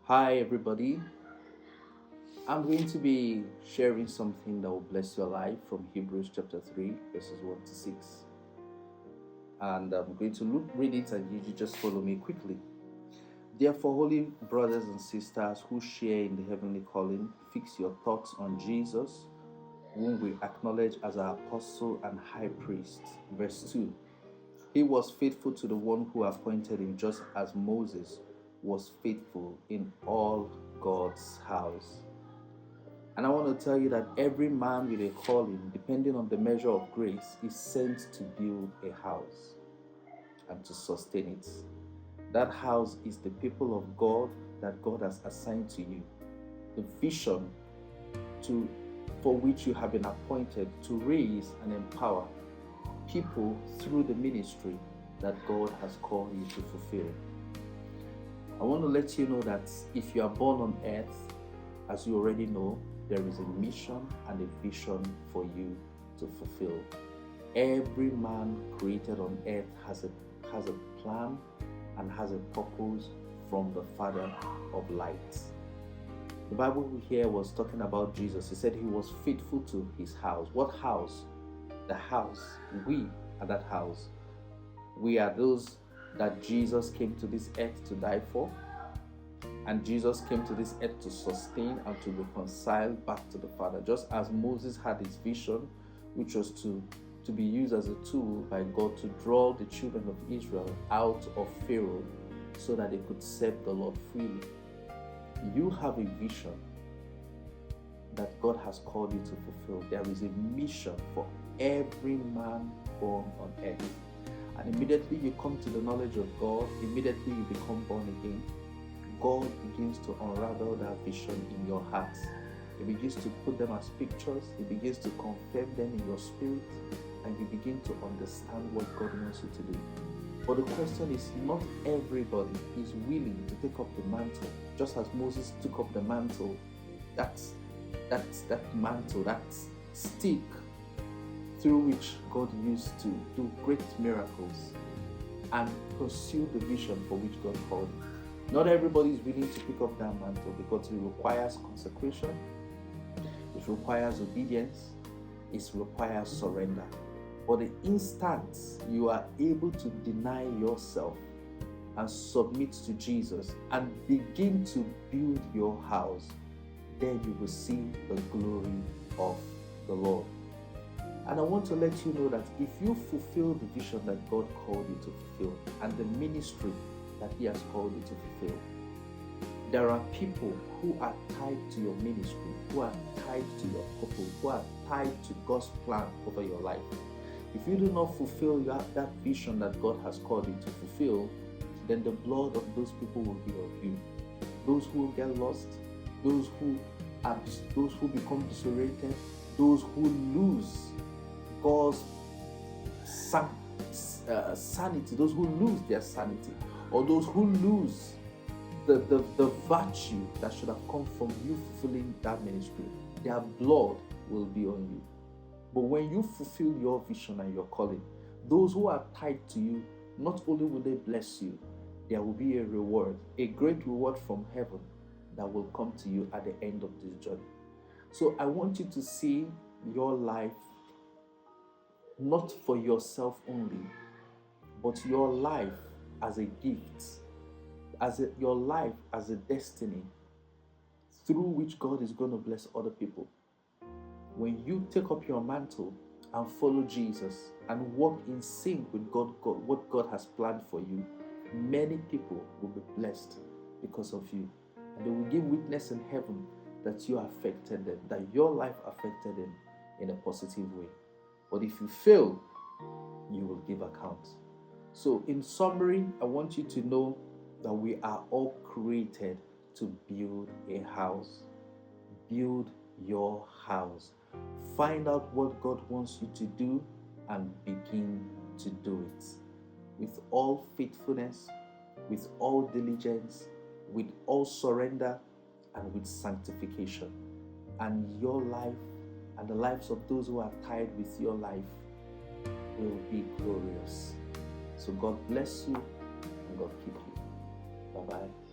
Hi, everybody. I'm going to be sharing something that will bless your life from Hebrews chapter 3, verses 1 to 6. And I'm going to read it, and you just follow me quickly. Therefore, holy brothers and sisters who share in the heavenly calling, fix your thoughts on Jesus, whom we acknowledge as our apostle and high priest. Verse 2. He was faithful to the one who appointed him, just as Moses was faithful in all God's house. And I want to tell you that every man with a calling, depending on the measure of grace, is sent to build a house and to sustain it. That house is the people of God that God has assigned to you. The vision for which you have been appointed to raise and empower people through the ministry that God has called you to fulfill. I want to let you know that if you are born on earth, as you already know, there is a mission and a vision for you to fulfill. Every man created on earth has a plan and has a purpose from the Father of lights. The Bible here was talking about Jesus. He said he was faithful to his house. What house? The house. We are that house. We are those that Jesus came to this earth to die for. And Jesus came to this earth to sustain and to reconcile back to the Father. Just as Moses had his vision, which was to be used as a tool by God to draw the children of Israel out of Pharaoh so that they could serve the Lord freely. You have a vision that God has called you to fulfill. There is a mission for every man born on earth. And immediately you come to the knowledge of God, immediately you become born again, God begins to unravel that vision in your heart. He begins to put them as pictures. He begins to confirm them in your spirit, and you begin to understand what God wants you to do. But the question is, not everybody is willing to take up the mantle. Just as Moses took up the mantle, that mantle, that stick through which God used to do great miracles and pursue the vision for which God called him. Not everybody is willing to pick up that mantle because it requires consecration, it requires obedience, it requires surrender. But the instant you are able to deny yourself and submit to Jesus and begin to build your house, then you will see the glory of the Lord. And I want to let you know that if you fulfill the vision that God called you to fulfill and the ministry that he has called you to fulfill, there are people who are tied to your ministry, who are tied to your purpose, who are tied to God's plan over your life. If you do not fulfill that vision that God has called you to fulfill, then the blood of those people will be on you. Those who get lost, those who become disoriented, those who lose God's sanity, those who lose their sanity, or those who lose the virtue that should have come from you fulfilling that ministry, their blood will be on you. But when you fulfill your vision and your calling, those who are tied to you, not only will they bless you, there will be a reward, a great reward from heaven that will come to you at the end of this journey. So I want you to see your life not for yourself only, but your life as a gift, your life as a destiny through which God is going to bless other people. When you take up your mantle and follow Jesus and walk in sync with what God has planned for you, many people will be blessed because of you. And they will give witness in heaven that you affected them, that your life affected them in a positive way. But if you fail, you will give account. So in summary, I want you to know that we are all created to build a house. Build your house. Find out what God wants you to do and begin to do it. With all faithfulness, with all diligence, with all surrender, and with sanctification. And your life and the lives of those who are tied with your life will be glorious. So God bless you and God keep you. Bye-bye.